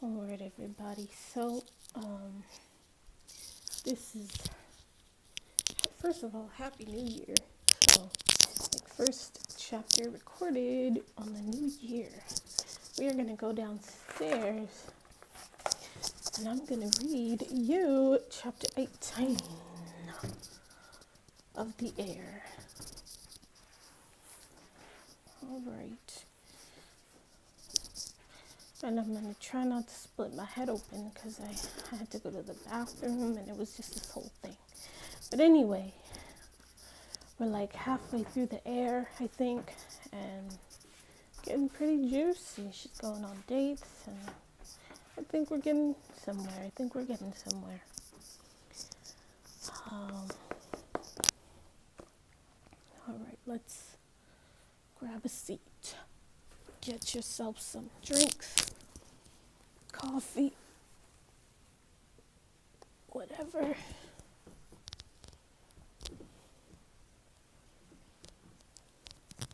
Alright, everybody. So, this is, first of all, Happy New Year. So, first chapter recorded on the new year. We are going to go downstairs and I'm going to read you chapter 18 of the Heir. Alright. And I'm going to try not to split my head open because I had to go to the bathroom and it was just this whole thing. But anyway, we're like halfway through the Heir, I think, and getting pretty juicy. She's going on dates, and I think we're getting somewhere. All right, let's grab a seat. Get yourself some drinks, coffee, whatever.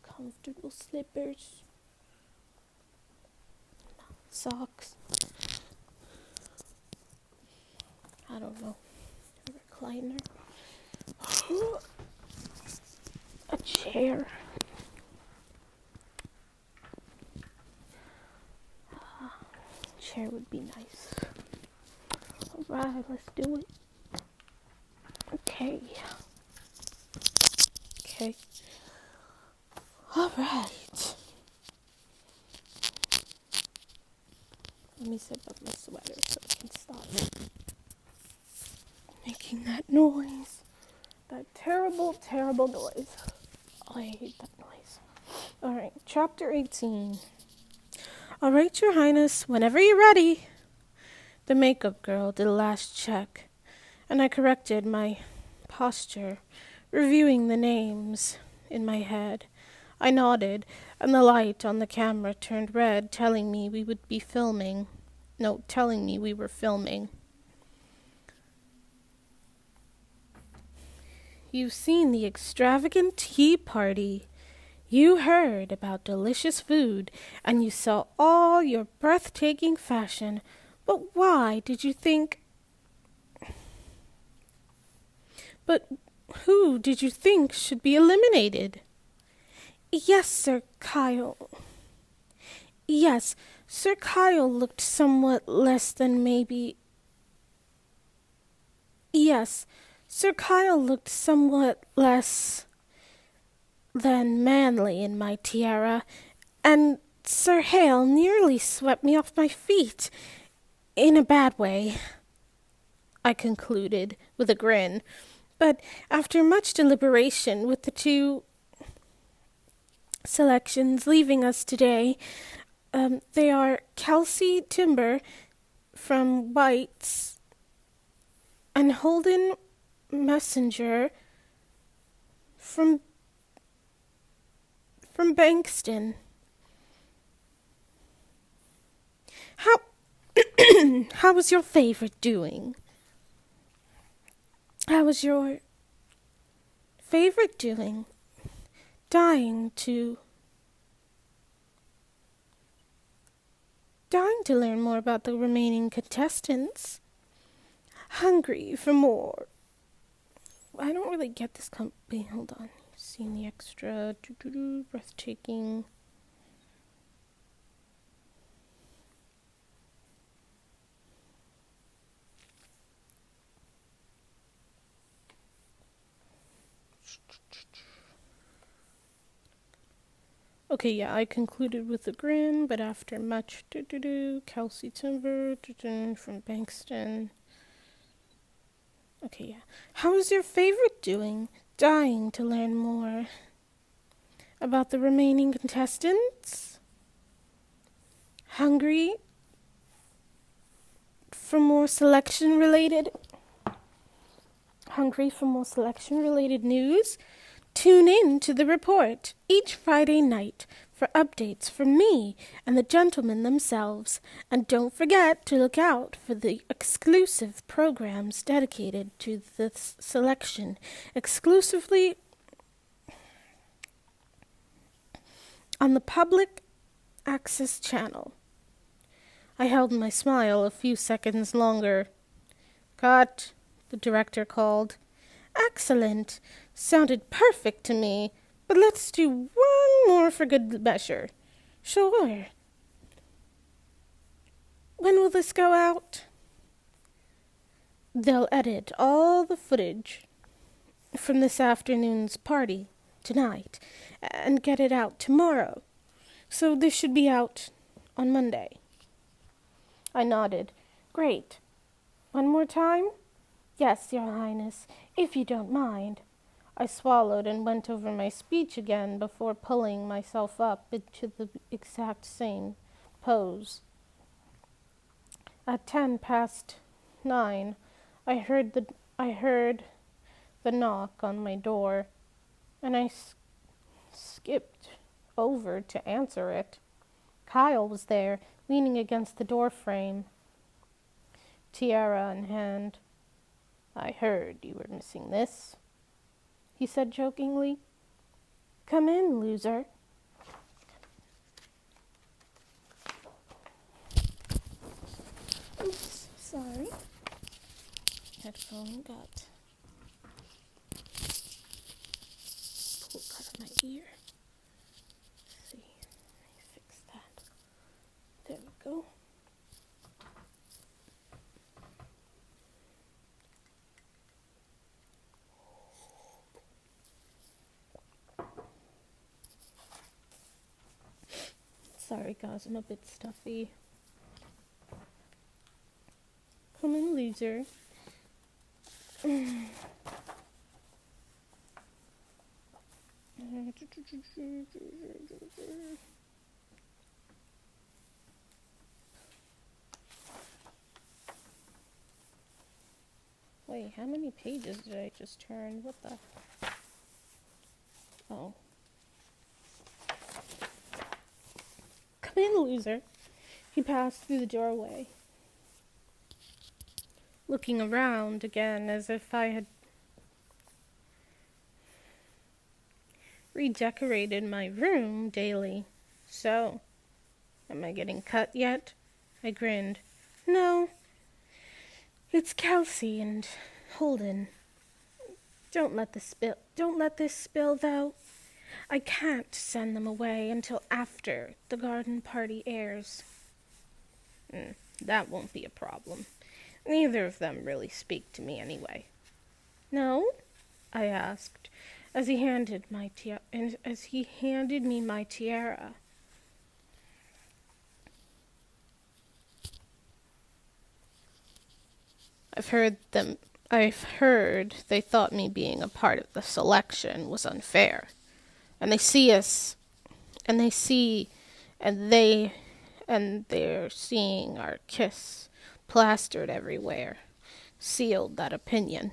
Comfortable slippers, socks. I don't know. A recliner. A chair. Chair would be nice. Alright, let's do it. Okay. Alright. Let me zip up my sweater so I can stop making that noise. That terrible, terrible noise. Oh, I hate that noise. Alright, chapter 18. Alright, Your Highness, whenever you're ready. The makeup girl did a last check, and I corrected my posture, reviewing the names in my head. I nodded, and the light on the camera turned red, telling me we were filming. You've seen the extravagant tea party. You heard about delicious food, and you saw all your breathtaking fashion. But why did you think... But who did you think should be eliminated? Yes, Sir Kyle. Yes, Sir Kyle looked somewhat less than maybe... Yes, Sir Kyle looked somewhat less than manly in my tiara, and Sir Hale nearly swept me off my feet. In a bad way, I concluded with a grin. But after much deliberation, with the two selections leaving us today, they are Kelsey Timber from White's and Holden Messenger from Bankston. How was your favorite doing? How was your favorite doing? Dying to learn more about the remaining contestants. Hungry for more. I don't really get this company. Hold on. Seeing the extra breathtaking. Okay, yeah, I concluded with a grin, but after much Kelsey Timber from Bankston. Okay, yeah. How is your favorite doing? Dying to learn more about the remaining contestants? Hungry for more selection-related news? Tune in to the report each Friday night for updates from me and the gentlemen themselves. And don't forget to look out for the exclusive programs dedicated to this selection, exclusively on the public access channel. I held my smile a few seconds longer. "Cut," the director called. "Excellent. Sounded perfect to me. But let's do one more for good measure." "Sure." "When will this go out?" "They'll edit all the footage from this afternoon's party tonight and get it out tomorrow. So this should be out on Monday." I nodded. "Great. One more time?" "Yes, Your Highness, if you don't mind." I swallowed and went over my speech again before pulling myself up into the exact same pose. At 9:10, I heard the knock on my door, and I skipped over to answer it. Kyle was there, leaning against the door frame, tiara in hand. "I heard you were missing this," he said jokingly. "Come in, loser." I'm so sorry. Headphone got pulled out of my ear. Let's see. Let me fix that. There we go. Sorry guys, I'm a bit stuffy. Come in, loser. Wait, how many pages did I just turn? What the? Oh. "Come in, loser." He passed through the doorway, looking around again as if I had redecorated my room daily. "So, am I getting cut yet?" I grinned. "No, it's Kelsey and Holden. Don't let this spill, though. I can't send them away until after the garden party airs." That won't be a problem. Neither of them really speak to me anyway." "No?" I asked, as he handed me my tiara. I've heard they thought me being a part of the selection was unfair. And they're seeing our kiss plastered everywhere. Sealed that opinion."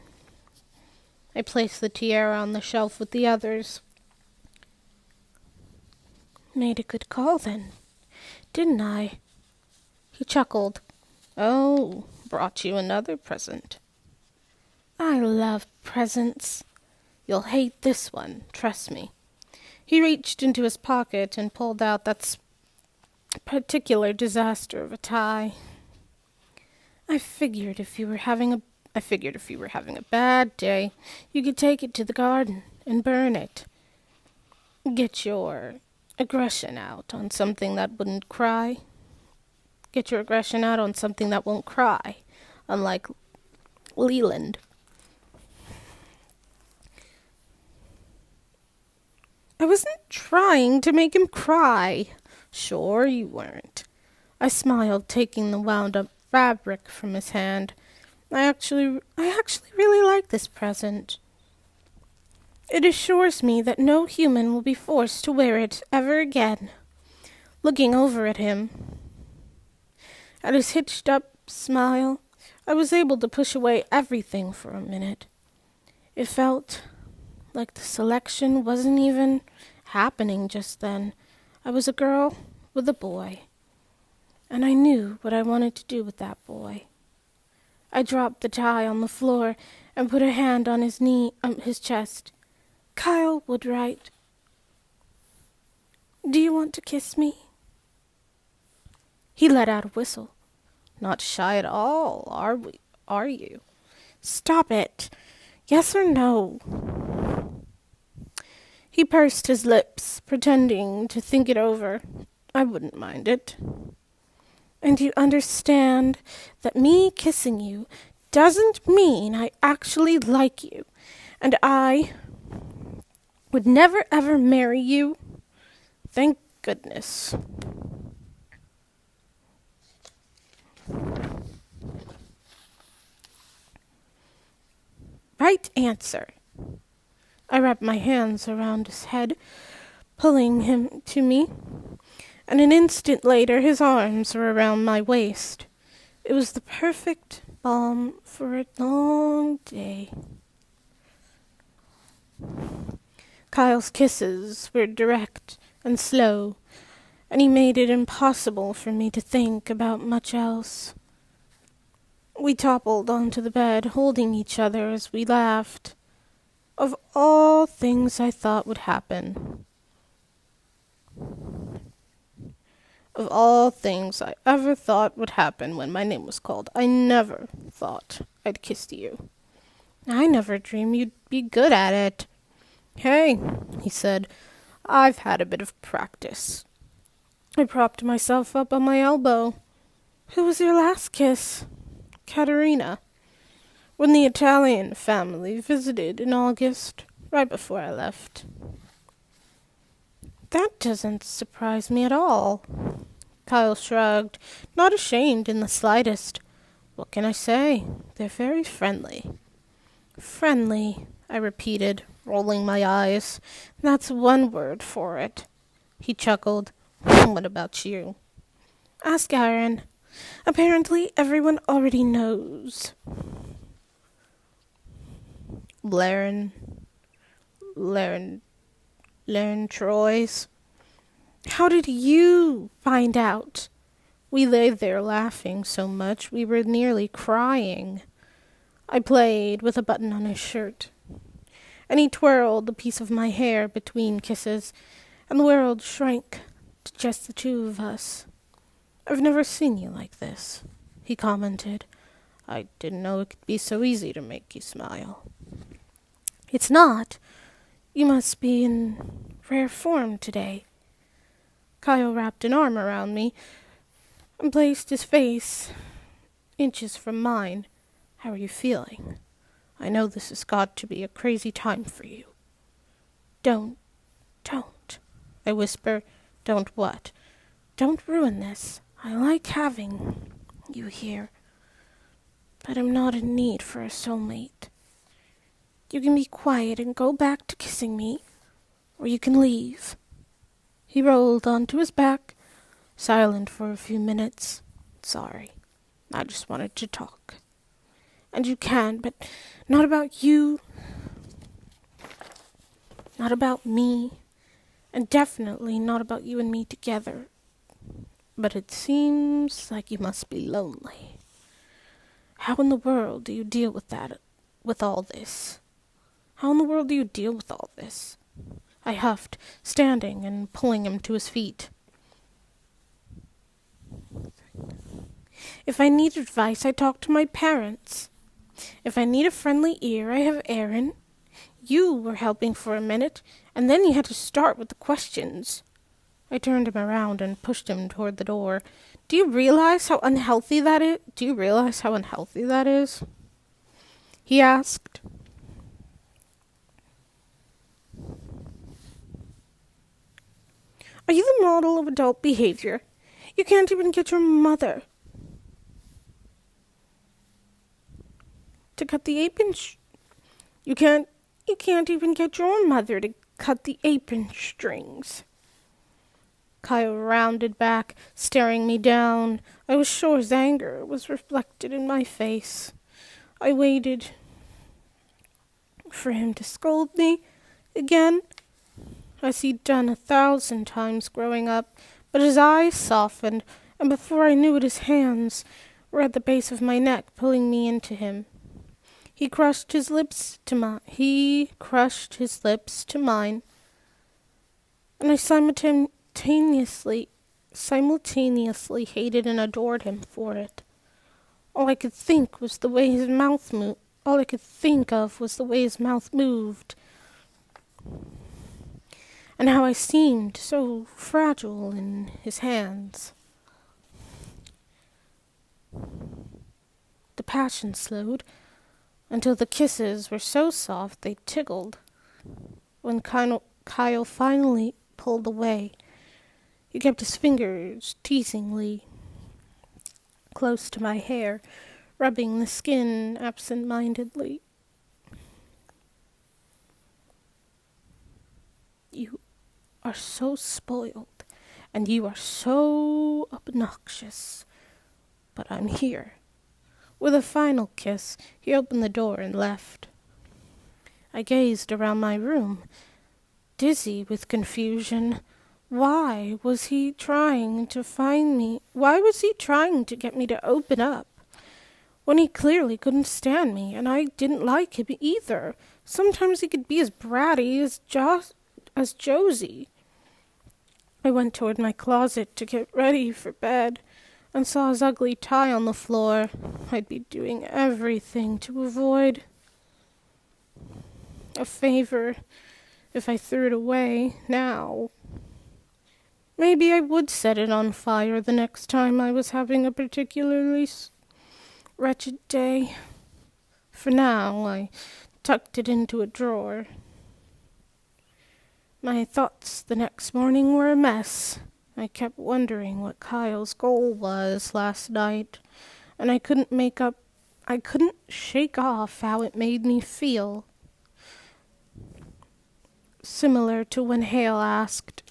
I placed the tiara on the shelf with the others. "Made a good call then, didn't I?" He chuckled. "Oh, brought you another present." "I love presents." "You'll hate this one, trust me." He reached into his pocket and pulled out that particular disaster of a tie. I figured if you were having a bad day, you could take it to the garden and burn it. Get your aggression out on something that wouldn't cry. Get your aggression out on something that won't cry, unlike Leland. I wasn't trying to make him cry. Sure you weren't. I smiled, taking the wound-up fabric from his hand. I actually really like this present. It assures me that no human will be forced to wear it ever again. Looking over at him, at his hitched-up smile, I was able to push away everything for a minute. It felt like the selection wasn't even happening just then. I was a girl with a boy, and I knew what I wanted to do with that boy. I dropped the tie on the floor and put a hand on his chest. "Kyle Woodwright, do you want to kiss me?" He let out a whistle. "Not shy at all, are you?" "Stop it. Yes or no?" He pursed his lips, pretending to think it over. "I wouldn't mind it." "And you understand that me kissing you doesn't mean I actually like you, and I would never ever marry you?" "Thank goodness." "Right answer." I wrapped my hands around his head, pulling him to me, and an instant later his arms were around my waist. It was the perfect balm for a long day. Kyle's kisses were direct and slow, and he made it impossible for me to think about much else. We toppled onto the bed, holding each other as we laughed. Of all things I thought would happen, of all things I ever thought would happen when my name was called, I never thought I'd kiss you. I never dreamed you'd be good at it. "Hey," he said, "I've had a bit of practice." I propped myself up on my elbow. "Who was your last kiss?" "Katerina. When the Italian family visited in August, right before I left." "That doesn't surprise me at all." Kyle shrugged, not ashamed in the slightest. "What can I say? They're very friendly." "Friendly," I repeated, rolling my eyes. "That's one word for it." He chuckled. "What about you?" "Ask Aaron. Apparently everyone already knows." Laren Troy's. "How did you find out?" We lay there laughing so much we were nearly crying. I played with a button on his shirt, and he twirled a piece of my hair between kisses, and the world shrank to just the two of us. "I've never seen you like this," he commented. "I didn't know it could be so easy to make you smile." "It's not. You must be in rare form today." Kyle wrapped an arm around me and placed his face inches from mine. "How are you feeling? I know this has got to be a crazy time for you." Don't, I whisper. "Don't what?" "Don't ruin this. I like having you here, but I'm not in need for a soulmate. You can be quiet and go back to kissing me, or you can leave." He rolled onto his back, silent for a few minutes. "Sorry, I just wanted to talk." "And you can, but not about you, not about me, and definitely not about you and me together. But it seems like you must be lonely. How in the world do you deal with that, with all this? How in the world do you deal with all this?" I huffed, standing and pulling him to his feet. "If I need advice, I talk to my parents. If I need a friendly ear, I have Aaron. You were helping for a minute, and then you had to start with the questions." I turned him around and pushed him toward the door. Do you realize how unhealthy that is? He asked. "Are you the model of adult behavior? You can't even get your mother to cut the apron. You can't even get your mother to cut the apron strings." Kyle rounded back, staring me down. I was sure his anger was reflected in my face. I waited for him to scold me again, as he'd done 1,000 times growing up, but his eyes softened, and before I knew it, his hands were at the base of my neck, pulling me into him. He crushed his lips to mine, and I simultaneously simultaneously hated and adored him for it. All I could think was the way his mouth moved. All I could think of was the way his mouth moved, and how I seemed so fragile in his hands. The passion slowed until the kisses were so soft they tickled. When Kyle finally pulled away, he kept his fingers teasingly close to my hair, rubbing the skin absent-mindedly. "You are so spoiled, and you are so obnoxious, but I'm here." With a final kiss, he opened the door and left. I gazed around my room, dizzy with confusion. Why was he trying to find me? Why was he trying to get me to open up, when he clearly couldn't stand me, and I didn't like him either? Sometimes he could be as bratty as Josie. I went toward my closet to get ready for bed, and saw his ugly tie on the floor. I'd be doing everything to avoid a favor if I threw it away now. Maybe I would set it on fire the next time I was having a particularly wretched day. For now, I tucked it into a drawer. My thoughts the next morning were a mess. I kept wondering what Kyle's goal was last night, and I couldn't shake off how it made me feel. Similar to when Hale asked,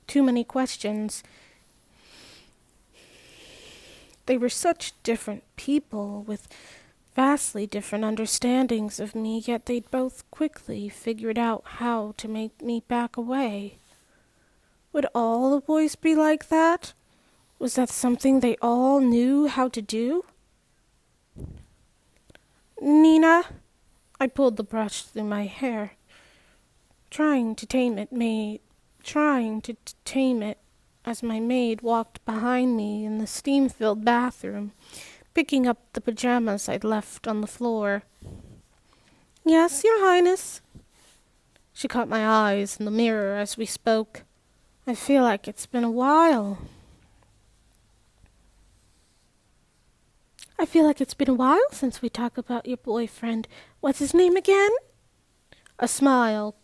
too many questions. They were such different people with vastly different understandings of me, yet they'd both quickly figured out how to make me back away. Would all the boys be like that? Was that something they all knew how to do? "Nina," I pulled the brush through my hair, trying to tame it as my maid walked behind me in the steam-filled bathroom, picking up the pajamas I'd left on the floor. "Yes, Your Highness." She caught my eyes in the mirror as we spoke. "I feel like it's been a while." "I feel like it's been a while since we talked about your boyfriend. What's his name again?" A smile.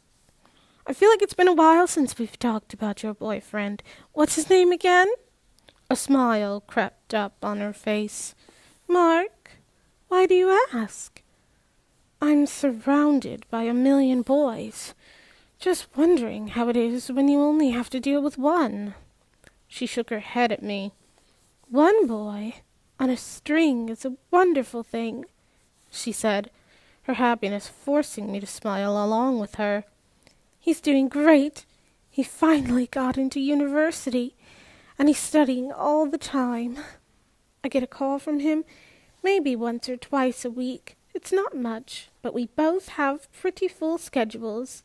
"I feel like it's been a while since we've talked about your boyfriend. What's his name again?" A smile crept up on her face. "Mark, why do you ask?" "I'm surrounded by a million boys. Just wondering how it is when you only have to deal with one." She shook her head at me. "One boy on a string is a wonderful thing," she said, her happiness forcing me to smile along with her. "He's doing great. He finally got into university, and he's studying all the time. I get a call from him maybe once or twice a week. It's not much, but we both have pretty full schedules.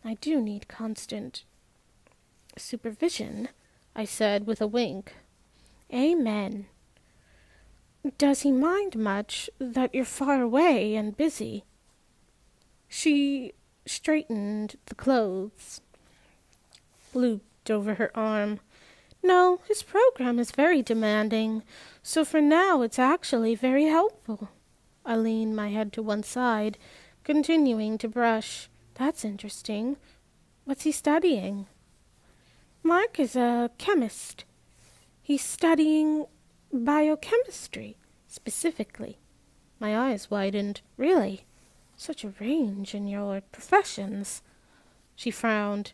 I do need constant supervision," I said with a wink. "Amen." "Does he mind much that you're far away and busy?" She straightened the clothes looped over her arm. "No, his program is very demanding, so for now it's actually very helpful." I leaned my head to one side, continuing to brush. "That's interesting. What's he studying?" "Mark is a chemist. He's studying biochemistry, specifically." My eyes widened. "Really? Such a range in your professions." She frowned.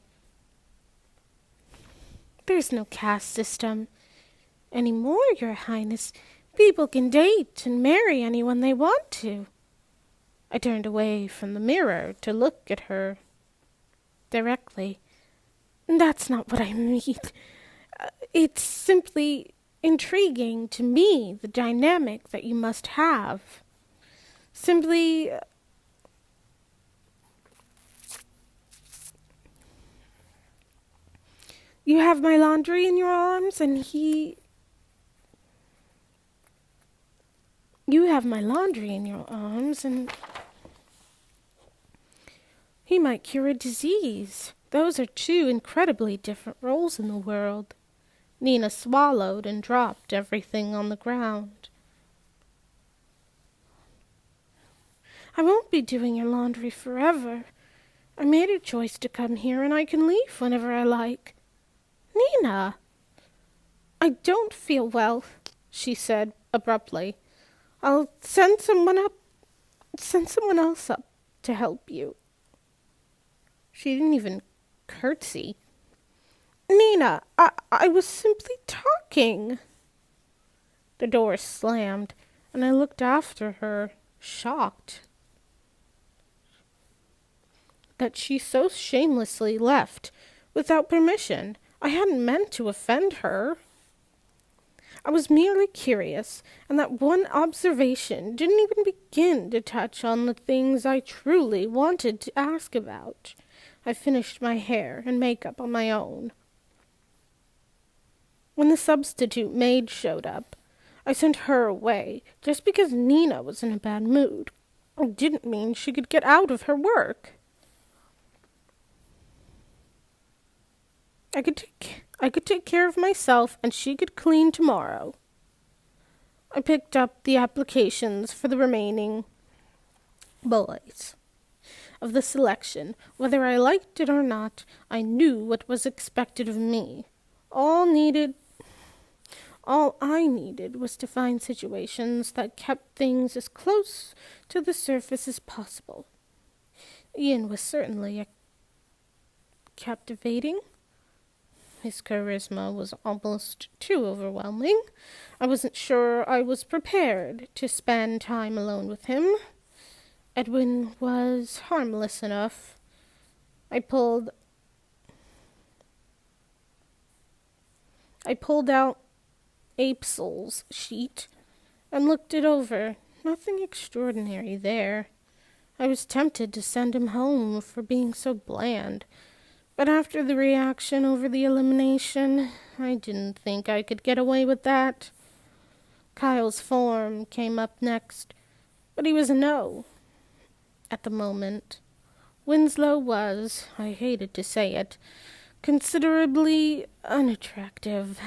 "There's no caste system anymore, Your Highness. People can date and marry anyone they want to." I turned away from the mirror to look at her directly. "That's not what I mean. It's simply intriguing to me, the dynamic that you must have." Simply, you have my laundry in your arms, and you have my laundry in your arms, and he might cure a disease. Those are two incredibly different roles in the world. Nina swallowed and dropped everything on the ground. I won't be doing your laundry forever. I made a choice to come here, and I can leave whenever I like. Nina! I don't feel well, she said abruptly. I'll send someone else up to help you. She didn't even curtsy. Nina, I was simply talking. The door slammed, and I looked after her, shocked that she so shamelessly left without permission. I hadn't meant to offend her. I was merely curious, and that one observation didn't even begin to touch on the things I truly wanted to ask about. I finished my hair and makeup on my own. When the substitute maid showed up, I sent her away just because Nina was in a bad mood. It didn't mean she could get out of her work. I could take care of myself, and she could clean tomorrow. I picked up the applications for the remaining boys of the selection. Whether I liked it or not, I knew what was expected of me. All I needed was to find situations that kept things as close to the surface as possible. Ian was certainly captivating. His charisma was almost too overwhelming. I wasn't sure I was prepared to spend time alone with him. Edwin was harmless enough. I pulled out Apsel's sheet and looked it over. Nothing extraordinary there. I was tempted to send him home for being so bland. But after the reaction over the elimination, I didn't think I could get away with that. Kyle's form came up next, but he was a no at the moment. Winslow was, I hated to say it, considerably unattractive.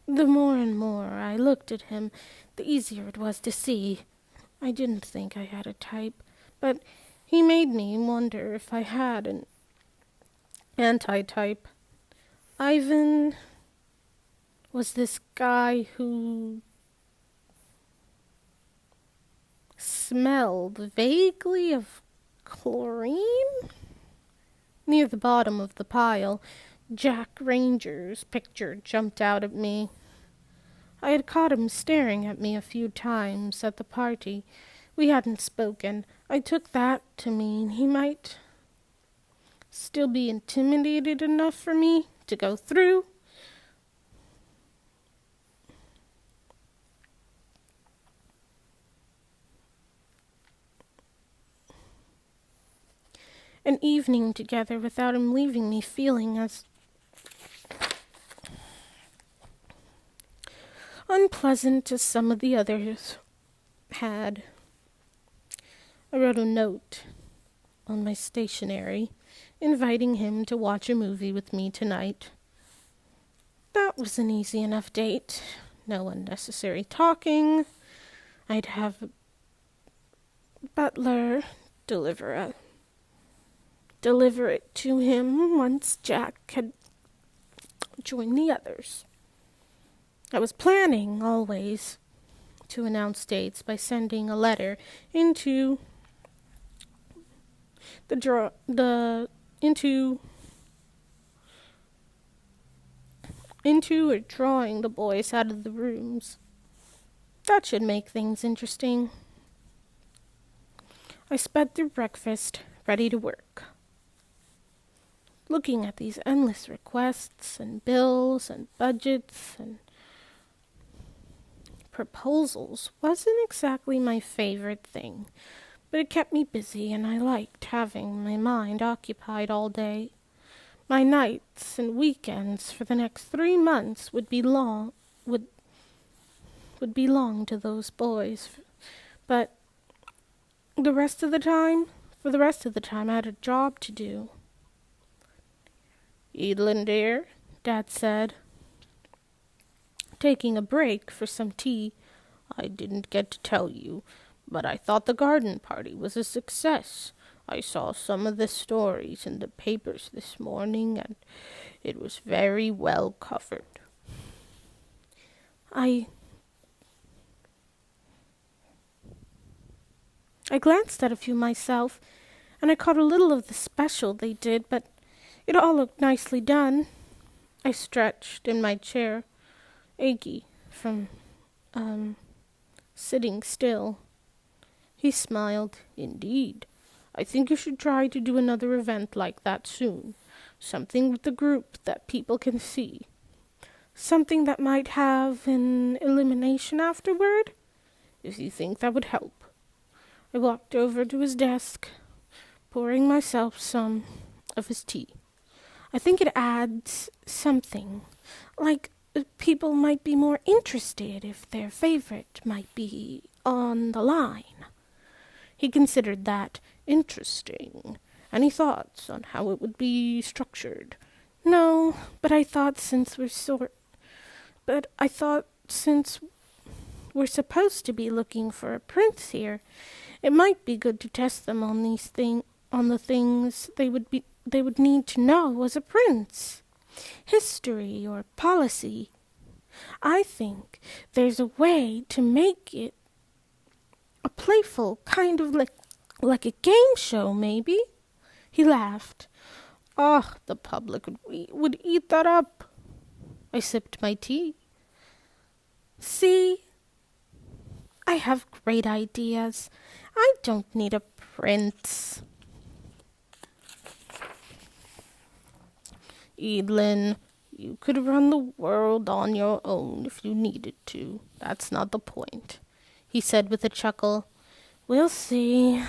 The more and more I looked at him, the easier it was to see. I didn't think I had a type, but he made me wonder if I had an anti-type. Ivan was this guy who smelled vaguely of chlorine. Near the bottom of the pile, Jack Ranger's picture jumped out at me. I had caught him staring at me a few times at the party. We hadn't spoken. I took that to mean he might still be intimidated enough for me to go through. An evening together without him leaving me feeling as unpleasant as some of the others had. I wrote a note on my stationery inviting him to watch a movie with me tonight. That was an easy enough date. No unnecessary talking. I'd have a butler deliver it to him once Jack had joined the others. I was planning, always, to announce dates by sending a letter into or drawing the boys out of the rooms. That should make things interesting. I sped through breakfast, ready to work. Looking at these endless requests and bills and budgets and proposals wasn't exactly my favorite thing, but it kept me busy, and I liked having my mind occupied all day. My nights and weekends for the next 3 months would belong to those boys, but the rest of the time, for the rest of the time, I had a job to do. "Evelyn, dear," Dad said, taking a break for some tea, "I didn't get to tell you, but I thought the garden party was a success. I saw some of the stories in the papers this morning, and it was very well covered." I glanced at a few myself, and I caught a little of the special they did, but it all looked nicely done. I stretched in my chair, achy from, sitting still. He smiled. "Indeed. I think you should try to do another event like that soon. Something with the group that people can see. Something that might have an elimination afterward, if you think that would help." I walked over to his desk, pouring myself some of his tea. "I think it adds something, like people might be more interested if their favorite might be on the line." He considered that interesting. "Any thoughts on how it would be structured?" "No, but I thought since we're supposed to be looking for a prince here, it might be good to test them on the things they would need to know as a prince. History or policy. I think there's a way to make it a playful kind of like a game show, maybe." He laughed. "Ah, the public would eat that up." I sipped my tea. "See? I have great ideas. I don't need a prince." "Evelyn, you could run the world on your own if you needed to. That's not the point," he said with a chuckle. "We'll see."